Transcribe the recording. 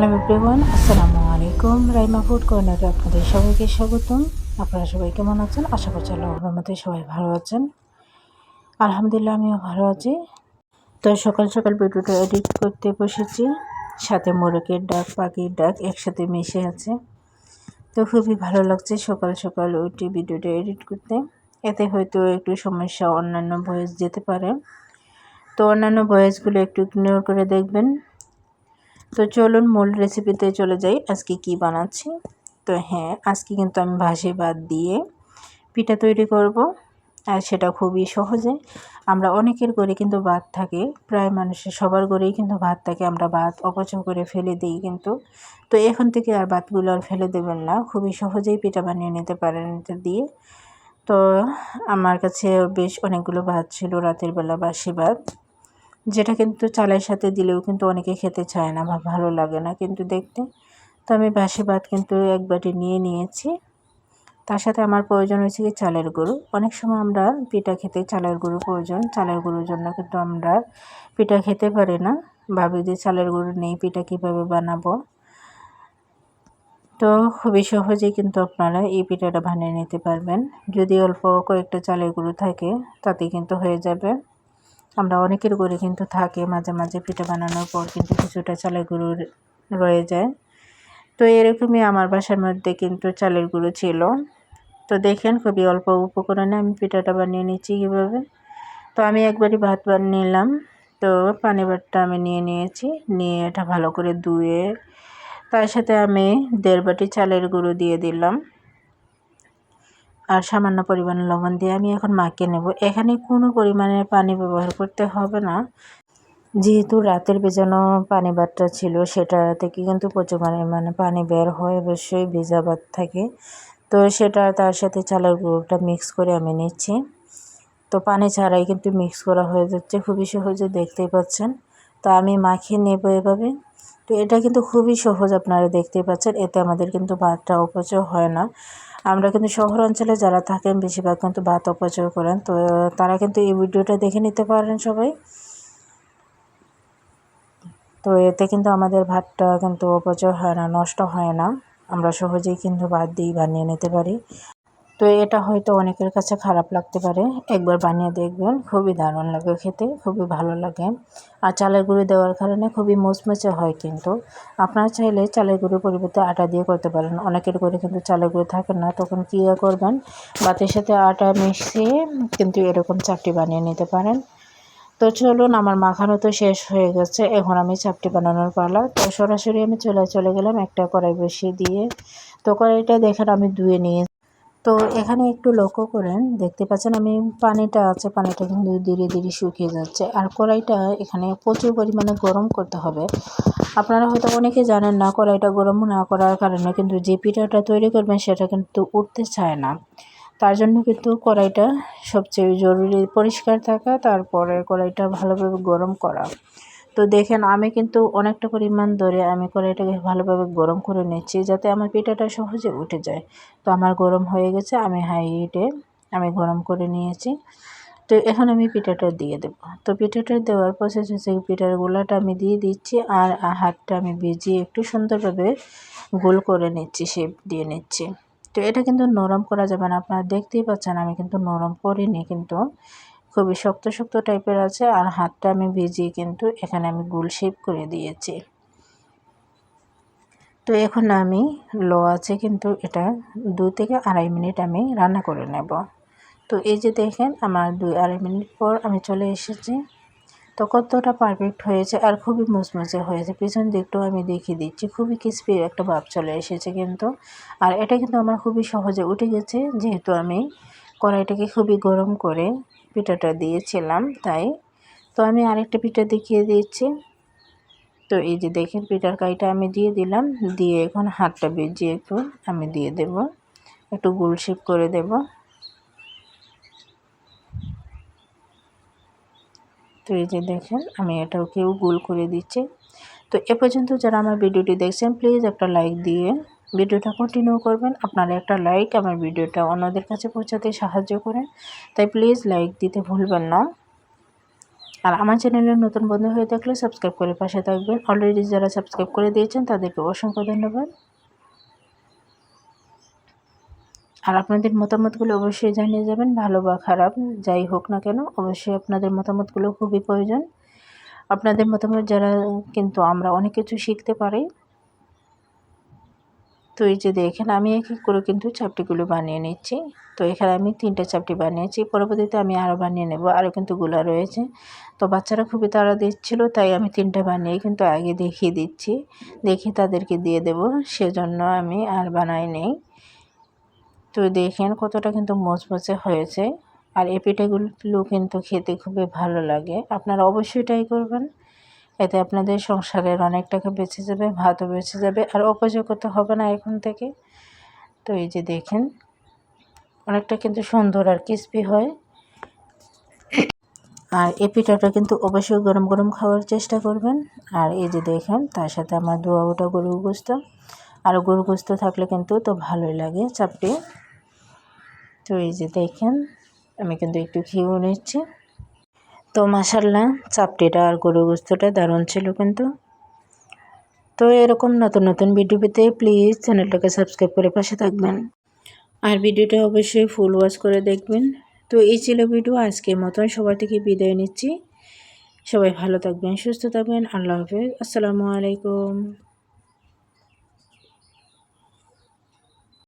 Hello everyone, আসসালামু আলাইকুম। Raima food কর্নারে আপনাদের সবাইকে স্বাগতম। আপনারা সবাই কেমন আছেন? আশা করছি আল্লাহর রহমতে সবাই ভালো আছেন। আলহামদুলিল্লাহ, আমিও ভালো আছি। তো সকাল সকাল ভিডিওটা এডিট করতে বসেছি, সাথে মোরগের ডাক, পাখির ডাক একসাথে মিশে আছে। তো খুবই ভালো লাগছে সকাল সকাল উঠে ভিডিওটা এডিট করতে। এতে হয়তো একটু সমস্যা, অন্যান্য ভয়েস যেতে পারে, তো অন্যান্য ভয়েসগুলো একটু ইগনোর করে দেখবেন। তো চলুন মূল রেসিপিতে চলে যাই। আজকে কি বানাচ্ছি? তো হ্যাঁ, আজকে কিন্তু আমি ভাসি ভাত দিয়ে পিঠা তৈরি করব, আর সেটা খুবই সহজে। আমরা অনেকের ঘরে কিন্তু ভাত থাকে, প্রায় মানুষের সবার ঘরেই কিন্তু ভাত থাকে। আমরা ভাত অপচয় করে ফেলে দিই কিন্তু। তো এখন থেকে আর ভাতগুলো আর ফেলে দেবেন না, খুবই সহজেই পিঠা বানিয়ে নিতে পারেন এটা দিয়ে। তো আমার কাছে বেশ অনেকগুলো ভাত ছিল রাতের বেলা, বাসি ভাত, যেটা কিন্তু চালের সাথে দিলেও কিন্তু অনেকে খেতে চায় না বা ভালো লাগে না কিন্তু দেখতে। তো আমি বাসি ভাত কিন্তু এক বাটি নিয়ে নিয়েছি। তার সাথে আমার প্রয়োজন হয়েছে কি চালের গুঁড়ো। অনেক সময় আমরা পিঠা খেতে চালের গুঁড়ো প্রয়োজন, চালের গুঁড়োর জন্য কিন্তু আমরা পিঠা খেতে পারি না, ভাবি যে চালের গুঁড়ো নেই, পিঠা কীভাবে বানাবো। তো খুবই সহজেই কিন্তু আপনারা এই পিঠাটা বানিয়ে নিতে পারবেন। যদি অল্প কয়েকটা চালের গুঁড়ো থাকে তাতে কিন্তু হয়ে যাবে। আমরা অনেকের ঘরে কিন্তু থাকে, মাঝে মাঝে পিঠা বানানোর পর কিন্তু কিছুটা চালের গুঁড়ো রয়ে যায়। তো এরকমই আমার বাসার মধ্যে কিন্তু চালের গুঁড়ো ছিল। তো দেখেন খুবই অল্প উপকরণে আমি পিঠাটা বানিয়ে নিচ্ছি কীভাবে। তো আমি একবারই ভাত বানিয়ে নিলাম। তো পানি ভাতটা আমি নিয়ে নিয়েছি, নিয়ে এটা ভালো করে ধুয়ে তার সাথে আমি 1.5 বাটি চালের গুঁড়ো দিয়ে দিলাম, আর সামান্য পরিমাণে লবণ দিয়ে আমি এখন মাখিয়ে নেব। এখানে কোনো পরিমাণে পানি ব্যবহার করতে হবে না, যেহেতু রাতের ভেজানো পানি ভাতটা ছিল, সেটা থেকে কিন্তু প্রচুর পরিমাণে পানি বের হয়, অবশ্যই ভেজা ভাত থাকে। তো সেটা তার সাথে চালের গুঁড়োটা মিক্স করে আমি নিচ্ছি। তো পানি ছাড়াই কিন্তু মিক্স করা হয়ে যাচ্ছে, খুবই সহজে দেখতেই পাচ্ছেন। তো আমি মাখিয়ে নেব এভাবে। তো এটা কিন্তু খুবই সহজ, আপনারা দেখতেই পাচ্ছেন। এতে আমাদের কিন্তু ভাতটা অপচয় হয় না। আমরা কিন্তু শহর অঞ্চলে যারা থাকেন বেশিরভাগ কিন্তু ভাত অপচয় করেন, তো তারা কিন্তু এই ভিডিওটা দেখে নিতে পারেন সবাই। তো এতে কিন্তু আমাদের ভাতটা কিন্তু অপচয় হয় না, নষ্ট হয় না। আমরা সহজেই কিন্তু ভাত দিয়ে বানিয়ে নিতে পারি। তো এটা হয়তো অনেকের কাছে খারাপ লাগতে পারে, একবার বানিয়ে দেখবেন, খুবই দারুণ লাগে খেতে, খুবই ভালো লাগে। আর চালের গুঁড়ো দেওয়ার কারণে খুবই মুচমুচে হয় কিন্তু। আপনারা চাইলে চালের গুঁড়োর পরিবর্তে আটা দিয়ে করতে পারেন। অনেকের ঘরে কিন্তু চালের গুঁড়ো থাকে না, তখন কী করবেন, ভাতের সাথে আটা মিশিয়ে কিন্তু এরকম চাপটি বানিয়ে নিতে পারেন। তো চলুন, আমার মাখানো তো শেষ হয়ে গেছে, এখন আমি চাপটি বানানোর পালা। তো সরাসরি আমি চলে গেলাম একটা কড়াই বসিয়ে দিয়ে। তো কড়াইটা দেখেন আমি ধুয়ে নিয়ে, তো এখানে একটু লক্ষ্য করেন, দেখতে পাচ্ছেন আমি পানিটা আছে, পানিটা কিন্তু ধীরে ধীরে শুকিয়ে যাচ্ছে। আর কড়াইটা এখানে প্রচুর পরিমাণে গরম করতে হবে। আপনারা হয়তো অনেকে জানেন না, কড়াইটা গরম না করার কারণে কিন্তু যে পিঠাটা তৈরি করবেন সেটা কিন্তু উঠতে চায় না। তার জন্য কিন্তু কড়াইটা সবচেয়ে জরুরি পরিষ্কার থাকা, তারপরে কড়াইটা ভালোভাবে গরম করা। তো দেখেন আমি কিন্তু অনেকটা পরিমাণ ধরে আমি কড়াইটাকে ভালোভাবে গরম করে নিচ্ছি, যাতে আমার পিঠাটা সহজে উঠে যায়। তো আমার গরম হয়ে গেছে, আমি হাই হিটে আমি গরম করে নিয়েছি। তো এখন আমি পিঠাটা দিয়ে দেব। তো পিঠাটা দেওয়ার প্রসেস হচ্ছে, পিঠার গোলাটা আমি দিয়ে দিচ্ছি, আর হাতটা আমি ভিজিয়ে একটু সুন্দরভাবে গোল করে নিচ্ছি, শেপ দিয়ে নিচ্ছি। তো এটা কিন্তু নরম করা যাবে না, আপনারা দেখতেই পাচ্ছেন আমি কিন্তু নরম করিনি, কিন্তু খুবই শক্ত শক্ত টাইপের আছে। আর হাতটা আমি ভিজিয়ে কিন্তু এখানে আমি গোল শেপ করে দিয়েছি। তো এখন আমি লো আছে কিন্তু এটা 2 থেকে আড়াই মিনিট আমি রান্না করে নেব। তো এই যে দেখেন আমার 2-2.5 মিনিট পর আমি চলে এসেছি। তো কতটা পারফেক্ট হয়েছে, আর খুবই মুচমুচে হয়েছে। পিছন দিকটাও আমি দেখিয়ে দিচ্ছি, খুবই ক্রিস্পি একটা ভাব চলে এসেছে কিন্তু। আর এটা কিন্তু আমার খুবই সহজে উঠে গেছে, যেহেতু আমি কড়াইটাকে খুবই গরম করে পিঠাটা দিয়েছিলাম তাই। তো আমি আরেকটা পিঠা দেখিয়ে দিচ্ছি। তো এই যে দেখেন পিঠার কাইটা আমি দিয়ে দিলাম, দিয়ে এখন হাতটা ভিজিয়ে একটু আমি দিয়ে দেব, একটু গোল শেপ করে দেব। তো এই যে দেখেন আমি এটাকেও গোল করে দিচ্ছি। তো এ পর্যন্ত যারা আমার ভিডিওটি দেখছেন, প্লিজ একটা লাইক দিয়ে ভিডিওটা কন্টিনিউ করবেন। আপনারা একটা লাইক আমার ভিডিওটা অন্যদের কাছে পৌঁছাতে সাহায্য করে, তাই প্লিজ লাইক দিতে ভুলবেন না। আর আমার চ্যানেলের নতুন বন্ধু হয়ে থাকলে সাবস্ক্রাইব করে পাশে থাকবেন। অলরেডি যারা সাবস্ক্রাইব করে দিয়েছেন তাদেরকে অসংখ্য ধন্যবাদ। আর আপনাদের মতামতগুলো অবশ্যই জানিয়ে যাবেন, ভালো বা খারাপ যাই হোক না কেন, অবশ্যই আপনাদের মতামতগুলো খুবই প্রয়োজন। আপনাদের মতামত যারা কিন্তু আমরা অনেক কিছু শিখতে পারি। তো এই যে দেখেন আমি এক এক করে কিন্তু চাপটিগুলো বানিয়ে নিচ্ছি। তো এখানে আমি 3টা চাপটি বানিয়েছি, পরবর্তীতে আমি আরও বানিয়ে নেব, আরও কিন্তু গুলা রয়েছে। তো বাচ্চারা খুবই তাড়া দিচ্ছিল, তাই আমি 3টা বানিয়ে কিন্তু আগে দেখিয়ে দিচ্ছি, দেখে তাদেরকে দিয়ে দেব, সেজন্য আমি আর বানাই নেই। তো দেখেন কতটা কিন্তু মচমচে হয়েছে। আর এই পিঠাগুলো কিন্তু খেতে খুবই ভালো লাগে, আপনারা অবশ্যই ট্রাই করবেন। এতে আপনাদের সংসারের অনেক টাকা বেঁচে যাবে, ভাতও বেঁচে যাবে, আর অপচয় করতে হবে না এখন থেকে। তো এই যে দেখেন অনেকটা কিন্তু সুন্দর আর ক্রিস্পি হয়। আর এই পিঠাটা কিন্তু অবশ্যই গরম গরম খাওয়ার চেষ্টা করবেন। আর এই যে দেখেন তার সাথে আমার দোয়া ওটা গরুর গোস্ত, আর গরুর গোস্ত থাকলে কিন্তু তো ভালোই লাগে চাপটি। তো এই যে দেখেন আমি কিন্তু একটু খেয়েও নিচ্ছি। তো মাশাআল্লাহ চাপটিটা আর গরুর গোস্তটা দারুণ ছিল কিন্তু। তো এরকম নতুন নতুন ভিডিও পেতে প্লিজ চ্যানেলটাকে সাবস্ক্রাইব করে পাশে থাকবেন, আর ভিডিওটা অবশ্যই ফুল ওয়াচ করে দেখবেন। তো এই ছিল ভিডিও, আজকের মতন সবার থেকে বিদায় নিচ্ছি। সবাই ভালো থাকবেন, সুস্থ থাকবেন, আল্লাহ হাফেজ, আসসালামু আলাইকুম।